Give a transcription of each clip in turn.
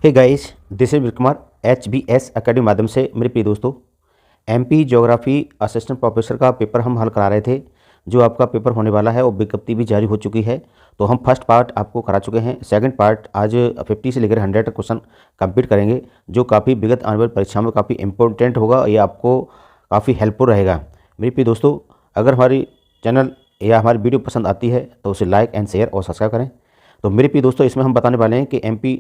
Hey guys, this is Kumar HBS academy माध्यम से मेरे प्रिय दोस्तों MP ज्योग्राफी असिस्टेंट प्रोफेसर का पेपर हम हल करा रहे थे। जो आपका पेपर होने वाला है वो विज्ञप्ति भी जारी हो चुकी है। तो हम फर्स्ट पार्ट आपको करा चुके हैं, सेकंड पार्ट आज 50 से लेकर 100 तक क्वेश्चन कंप्लीट करेंगे, जो काफ़ी विगत आने वाली परीक्षा में काफ़ी इंपॉर्टेंट होगा। ये आपको काफ़ी हेल्पफुल रहेगा। मेरे प्रिय दोस्तों, अगर हमारी चैनल या हमारी वीडियो पसंद आती है तो उसे लाइक एंड शेयर और सब्सक्राइब करें। तो मेरे प्रिय दोस्तों, इसमें हम बताने वाले हैं कि MP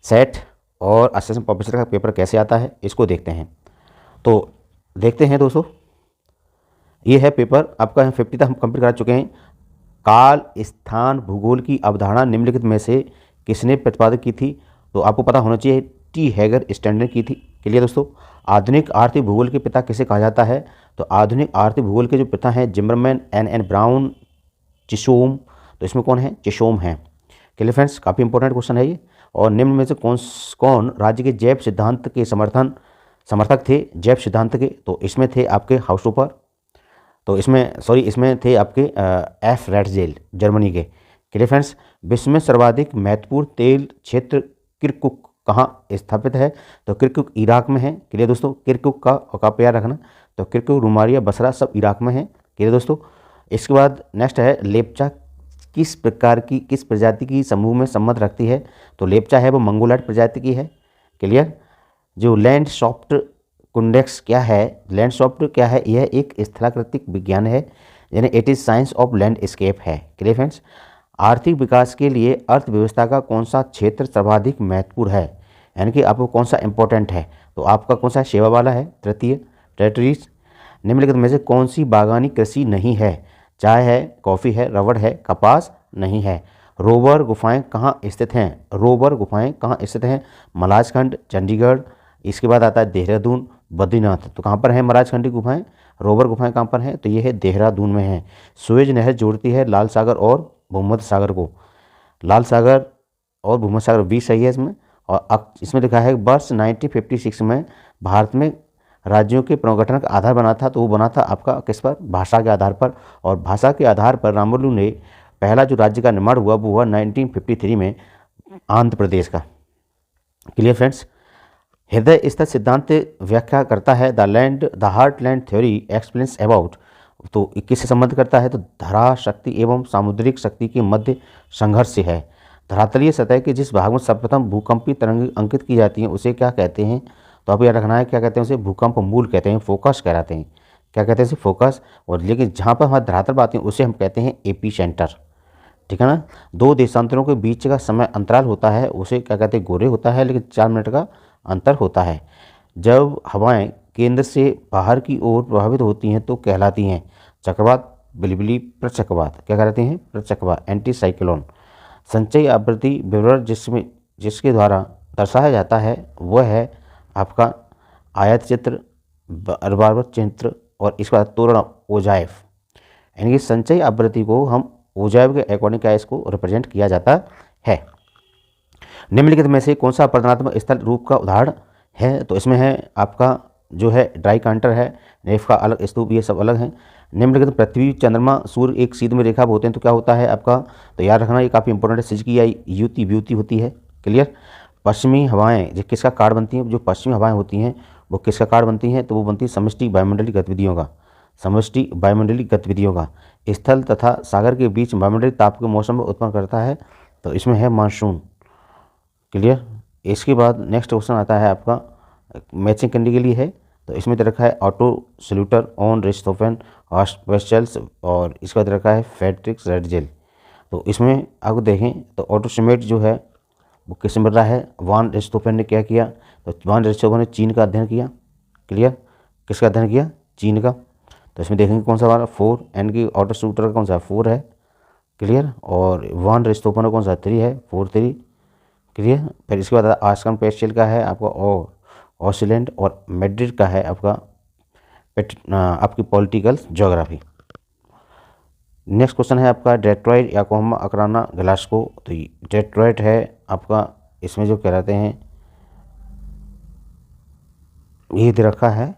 सेट और असिस्टेंट प्रोफेसर का पेपर कैसे आता है, इसको देखते हैं। तो देखते हैं दोस्तों, ये है पेपर आपका 50 तक हम कंप्लीट करा चुके हैं। काल, स्थान, भूगोल की अवधारणा निम्नलिखित में से किसने प्रतिपादित की थी? तो आपको पता होना चाहिए, T हैगर स्टैंडर्ड की थी। क्लियर दोस्तों? आधुनिक आर्थिक भूगोल के पिता किसे कहा जाता है? तो आधुनिक आर्थिक भूगोल के जो पिता हैं जिमरमैन, N ब्राउन, चिशोम। तो इसमें कौन है? चिशोम है। क्लियर फ्रेंड्स, काफ़ी इंपॉर्टेंट क्वेश्चन है ये। और निम्न में से कौन राज्य के जैव सिद्धांत के समर्थक थे? जैव सिद्धांत के, तो इसमें थे आपके हाउसटोपर। तो इसमें थे आपके F रैटजेल, जर्मनी के। क्लियर फ्रेंड्स, विश्व में सर्वाधिक महत्वपूर्ण तेल क्षेत्र किरकुक कहाँ स्थापित है? तो किरकुक इराक में है। क्लियर दोस्तों? किरकुक का प्यार रखना। तो किरकुक, रुमारिया, बसरा सब इराक में है। क्लियर दोस्तों? इसके बाद नेक्स्ट है लेप्चा किस प्रजाति की समूह में संबंध रखती है? तो लेप्चा है वो मंगोलाइड प्रजाति की है। क्लियर? जो लैंडस्केप कुंडेक्स क्या है? लैंडस्केप क्या है? यह एक स्थलाकृतिक विज्ञान है, यानी it is science of landscape है। Clear friends? आर्थिक विकास के लिए अर्थव्यवस्था का कौन सा क्षेत्र सर्वाधिक महत्वपूर्ण है, यानी कि आपको कौन सा इंपॉर्टेंट है? तो आपका कौन सा सेवा वाला है? तृतीय टेरिटरीज। निम्नलिखित में से कौन सी बागानी कृषि नहीं है? चाय है, कॉफ़ी है, रबड़ है, कपास नहीं है। रोवर गुफाएं कहाँ स्थित हैं? रोवर गुफाएं कहाँ स्थित हैं? महाराजखंड, चंडीगढ़। इसके बाद आता है देहरादून, बद्रीनाथ। तो कहाँ पर है महाराजखंडी गुफाएं? रोवर गुफाएं कहाँ पर हैं? तो ये है देहरादून में है। सुएज नहर जोड़ती है लाल सागर और भूमध्य सागर को। लाल सागर और भूमध्य सागर भी सही है इसमें। और इसमें लिखा है वर्ष 1956 में भारत में राज्यों के पुनर्गठन का आधार बना था। तो वो बना था आपका किस पर? भाषा के आधार पर। और भाषा के आधार पर रामलू ने पहला जो राज्य का निर्माण हुआ वो हुआ 1953 में, आंध्र प्रदेश का। Clear friends? हृदय स्तर सिद्धांत व्याख्या करता है the heart land theory explains about. तो किससे संबंध करता है? तो धरा शक्ति एवं सामुद्रिक शक्ति के मध्य संघर्ष से है। धरातलीय सतह के जिस भाग में सर्वप्रथम भूकंपी तरंग अंकित की जाती हैं उसे क्या कहते हैं? तो आप याद रखना है, क्या कहते हैं उसे? भूकंप मूल कहते हैं, फोकस कहलाते हैं। क्या कहते हैं इसे? फोकस। और लेकिन जहाँ पर हमारे धरातल पर आती है उसे हम कहते हैं एपी सेंटर। ठीक है ना? दो देशांतरों के बीच का समय अंतराल होता है उसे क्या कहते हैं? गोरे होता है, लेकिन 4 मिनट का अंतर होता है। जब हवाएं केंद्र से बाहर की ओर प्रभावित होती हैं तो कहलाती हैं चक्रवात, बिलबिली, प्रचक्रवात। क्या कहलाती हैं? प्रचक्रवात, एंटी साइक्लोन। संचयी आवृत्ति विवरण जिसके द्वारा दर्शाया जाता है वह है आपका आयत चित्र, बराबर चित्र और इसके बाद तोरण ओजाइव। यानी कि संचयी आवृत्ति को हम ओजाइव के अकॉर्डिंग क्या इसको रिप्रेजेंट किया जाता है। निम्नलिखित में से कौन सा अपरदनात्मक स्थल रूप का उदाहरण है? तो इसमें है आपका जो है ड्राई कांटर है, नेफ्का अलग, स्तूप, ये सब अलग हैं। निम्नलिखित पृथ्वी, चंद्रमा, सूर्य एक सीध में रेखा होते हैं तो क्या होता है आपका? तो याद रखना, ये काफ़ी इंपॉर्टेंट है। सिज की या युति व्युति होती है। क्लियर? पश्चिमी हवाएं जो किसका कार्ड बनती हैं? जो पश्चिमी हवाएं होती हैं वो किसका कार्ड बनती हैं? तो वो बनती है समष्टि वायुमंडलीय गतिविधियों का। समष्टि वायुमंडलीय गतिविधियों का स्थल तथा सागर के बीच वायुमंडलीय ताप के मौसम में उत्पन्न करता है। तो इसमें है मानसून। क्लियर? इसके बाद नेक्स्ट क्वेश्चन आता है आपका मैचिंग करने के लिए है। तो इसमें दे रखा है ऑटो सल्यूटर ऑन रिस्टोफेन वेस्टल्स, और इसका दे रखा है फेड्रिक्स रेडजेल। तो इसमें आपको देखें तो ऑटोसिमेट जो है वो किससे मिल रहा है? वान रिस्टोफेन ने क्या किया? तो वान रिस्टोफेन ने चीन का अध्ययन किया। क्लियर? किसका अध्ययन किया? चीन का। तो इसमें देखेंगे कौन सा वाला 4, एन की ऑटो शूटर का कौन सा? 4 है। क्लियर? और वान रिस्टोफेन का कौन सा? 3 है, 4-3। क्लियर? फिर इसके बाद आस्कन पेस्टिल का है आपका ऑसिलेंट, और मैड्रिड का है आपका आपकी पॉलिटिकल ज्योग्राफी। नेक्स्ट क्वेश्चन है आपका डेट्रॉइट, याकोहामा, अकराना, ग्लासगो। तो डेट्रॉइट है आपका, इसमें जो कहलाते हैं ये दे रखा है।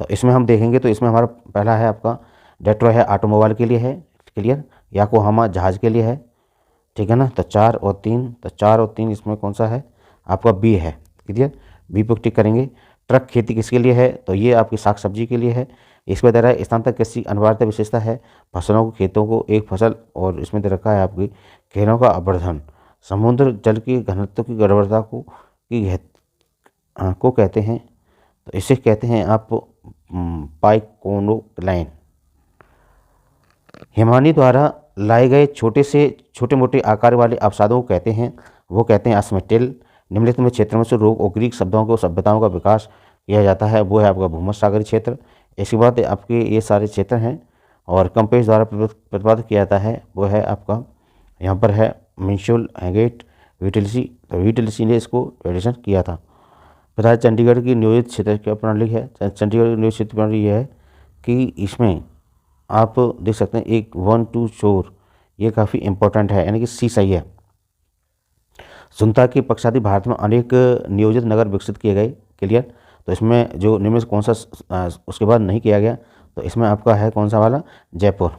तो इसमें हम देखेंगे तो इसमें हमारा पहला है आपका डेट्रॉइट है ऑटोमोबाइल के लिए है। क्लियर? याकोहामा जहाज़ के लिए है। ठीक है ना? तो 4 और 3, तो 4 और 3 इसमें कौन सा है? आपका बी है। क्लियर, बी पर टिक करेंगे। ट्रक खेती किसके लिए है, तो ये आपकी साग सब्जी के लिए है। इसमें दे रहा है स्थानांतरण कृषि अनिवार्यता विशेषता है, फसलों को खेतों को एक फसल, और इसमें दे रखा है आपकी खेलों का अवर्धन, समुद्र जल की घनत्व की गड़बड़ता को कहते हैं, तो इसे कहते हैं आप पाइकोनोक्लाइन। हिमानी द्वारा लाए गए छोटे मोटे आकार वाले अवसादों को कहते हैं, वो कहते हैं अस्मेटेल। निम्नलिखित में क्षेत्रों में से रोग और ग्रीक शब्दों को सभ्यताओं का विकास किया जाता है, वो है आपका भूमध्य सागरीय क्षेत्र। इसके बाद आपके ये सारे क्षेत्र हैं, और कंपेस द्वारा प्रतिपादित किया जाता है, वो है आपका यहाँ पर है मिशेल हेगेट विटिलसी। तो विटिलसी ने इसको एडिशन किया था। फिर चंडीगढ़ की नियोजित क्षेत्र प्रणाली है। चंडीगढ़ की नियोजित क्षेत्र प्रणाली यह है कि इसमें आप देख सकते हैं एक 1 2 शोर, ये काफ़ी इंपॉर्टेंट है, यानी कि सी सही है। सुनता के पक्षाती भारत में अनेक नियोजित नगर विकसित किए गए। क्लियर, तो इसमें जो निम्न में कौन सा उसके बाद नहीं किया गया, तो इसमें आपका है कौन सा वाला, जयपुर।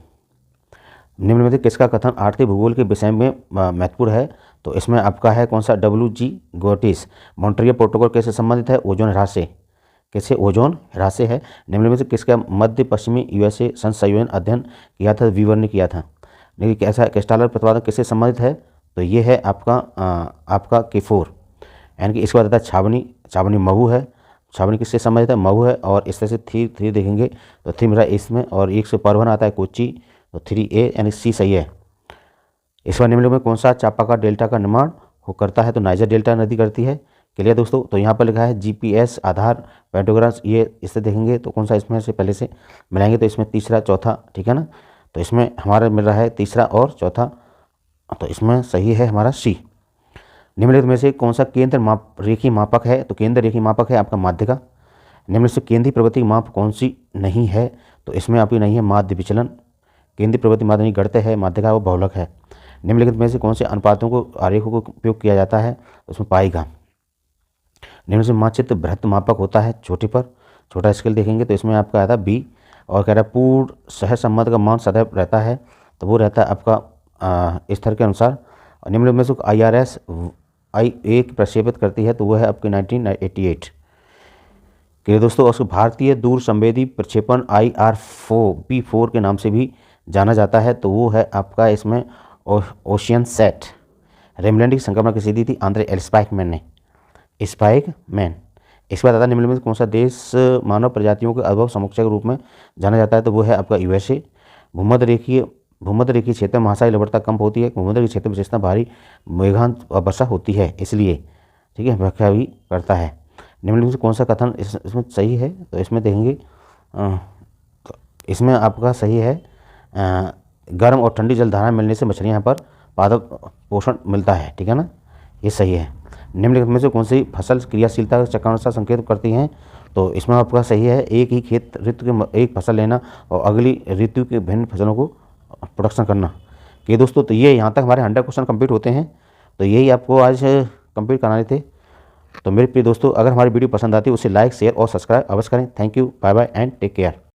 निम्न में से किसका कथन आर्थिक भूगोल के विषय में महत्वपूर्ण है, तो इसमें आपका है कौन सा, WG गोटिस। मॉन्ट्रियल प्रोटोकॉल कैसे संबंधित है, ओजोन ह्रास से। कैसे, ओजोन ह्रास से है। निम्न में से किसका मध्य पश्चिमी USA संसंयोजन अध्ययन किया था, वीवर ने किया था। लेकिन कैसा क्रिस्टालर प्रतिपादन किससे संबंधित है, तो ये है आपका K4, यानी कि इसके बाद आता है छावनी। छावनी महू है। छावनी किससे संबंधित है, महू है। और इस तरह से थ्री देखेंगे तो थ्री मेरा इसमें, और एक से परवन आता है कोच्चि, तो 3A यानी सी सही है। इस बार निम्नलिखित में कौन सा चापाका डेल्टा का निर्माण हो करता है, तो नाइजर डेल्टा नदी करती है। क्लियर दोस्तों, तो यहाँ पर लिखा है GPS आधार पेंटोग्राफ्स, ये इससे देखेंगे तो कौन सा इसमें से पहले से मिलाएंगे, तो इसमें तीसरा चौथा, ठीक है ना। तो इसमें हमारा मिल रहा है तीसरा और चौथा, तो इसमें सही है हमारा सी। निम्नलिखित में से कौन सा केंद्र रेखी मापक है, तो केंद्र रेखी मापक है आपका माध्यिका। निम्नलिखित से केंद्रीय प्रवृत्ति माप कौन सी नहीं है, तो इसमें आपकी नहीं है माध्य विचलन। केंद्रीय प्रवृत्ति माध्य नहीं गढ़ते है, माध्यिका वो बहुलक है। निम्नलिखित में से कौन से अनुपातों को आरेखों को उपयोग किया जाता है, उसमें पाएगा। निम्न से मानचित्र बृहत मापक होता है, छोटे पर छोटा स्केल देखेंगे तो इसमें आपका आता है बी। और कह रहा है पूर्ण सहसंबंध का मान सदैव रहता है, तो वो रहता है आपका स्तर के अनुसार। और निम्न में से IRS I1 प्रक्षेपित करती है, तो वो है आपकी 1988 के दोस्तों। उसको भारतीय दूर संवेदी प्रक्षेपण IR-4B4 के नाम से भी जाना जाता है, तो वो है आपका इसमें ओशियन सेट। रेमलैंड की संकल्पना किसी दी थी, आंद्रे स्पाइकमैन ने। स्पाइकमैन। इसके बाद आता है निम्न में कौन सा देश मानव प्रजातियों के अनुभव समुच्चय के रूप में जाना जाता है, तो वो है आपका USA। भूमध्य रेखीय क्षेत्र में महासागरीय लवणता कम होती है, भूमध्य रेखीय क्षेत्र में विशेषता भारी मेघांत वर्षा होती है, इसलिए ठीक है व्याख्या भी करता है। निम्न में से कौन सा कथन इसमें सही है, तो इसमें देखेंगे तो इसमें आपका सही है गर्म और ठंडी जलधारा मिलने से मछलियाँ यहाँ पर पादप पोषण मिलता है, ठीक है ना, ये सही है। निम्नलिखित में से कौन सी फसल क्रियाशीलता का चक्रानुसार संकेत करती हैं, तो इसमें आपका सही है एक ही खेत ऋतु के एक फसल लेना और अगली ऋतु के भिन्न फसलों को प्रोडक्शन करना। कि दोस्तों, तो ये यहाँ तक हमारे 100 क्वेश्चन कंप्लीट होते हैं, तो यही आपको आज कंप्लीट कराने थे। तो मेरे प्रिय दोस्तों, अगर हमारी वीडियो पसंद आती है उसे लाइक शेयर और सब्सक्राइब अवश्य करें। Thank you, bye bye and take care.